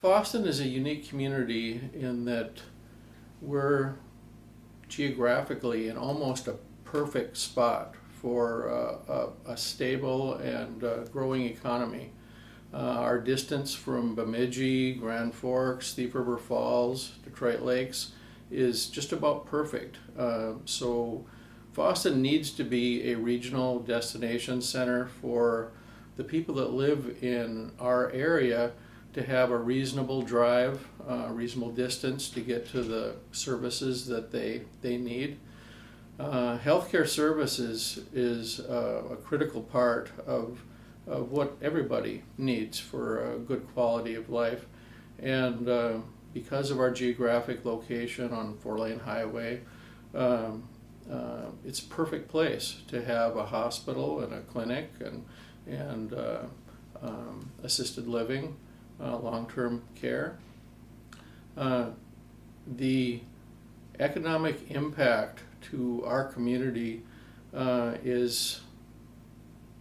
Fosston is a unique community in that we're geographically in almost a perfect spot for a stable and growing economy. Our distance from Bemidji, Grand Forks, Thief River Falls, Detroit Lakes is just about perfect. So Fosston needs to be a regional destination center for the people that live in our area to have a reasonable drive, reasonable distance to get to the services that they need. Healthcare services is a critical part of what everybody needs for a good quality of life. And because of our geographic location on 4-lane highway, it's a perfect place to have a hospital and a clinic and assisted living, long-term care. The economic impact to our community is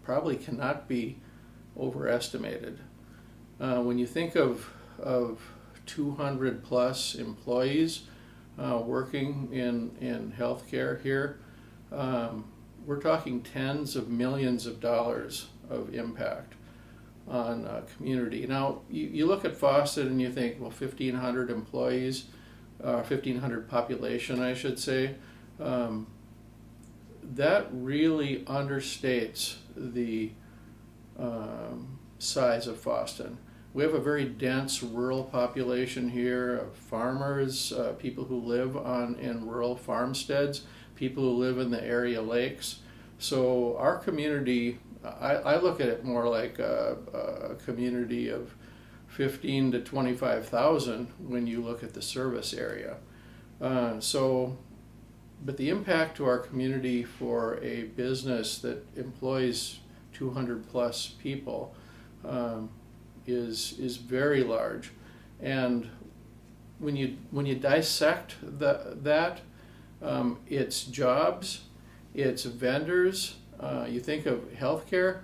probably cannot be overestimated. When you think of 200 plus employees working in healthcare here, we're talking tens of millions of dollars of impact on a community. Now, you look at Fosston and you think, well, 1,500 employees, 1,500 population, I should say. That really understates the size of Fosston. We have a very dense rural population here of farmers, people who live in rural farmsteads, people who live in the area lakes. So our community, I look at it more like a community of 15 to 25,000 when you look at the service area. But the impact to our community for a business that employs 200 plus people is very large. And when you dissect that, it's jobs, it's vendors. You think of healthcare,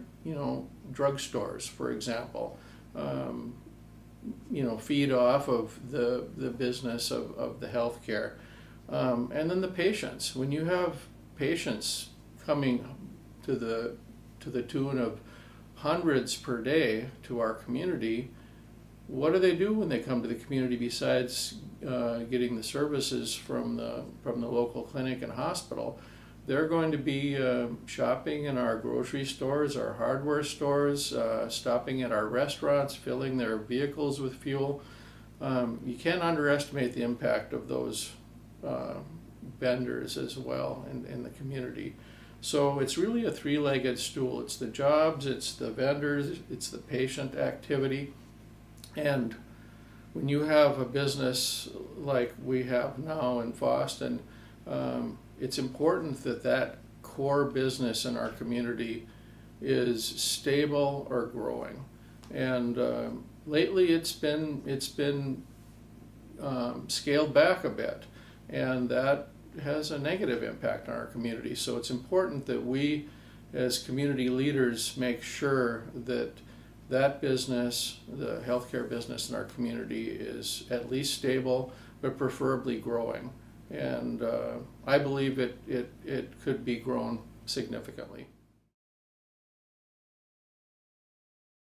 drugstores, for example, feed off of the business of the healthcare. And then the patients. When you have patients coming to the tune of hundreds per day to our community, what do they do when they come to the community besides getting the services from the local clinic and hospital? They're going to be shopping in our grocery stores, our hardware stores, stopping at our restaurants, filling their vehicles with fuel. You can't underestimate the impact of those vendors as well in the community. So it's really a three-legged stool. It's the jobs, it's the vendors, it's the patient activity. And when you have a business like we have now in Fosston, it's important that core business in our community is stable or growing. And lately it's been scaled back a bit, and that has a negative impact on our community. So it's important that we as community leaders make sure that business, the healthcare business in our community, is at least stable but preferably growing. And I believe it could be grown significantly.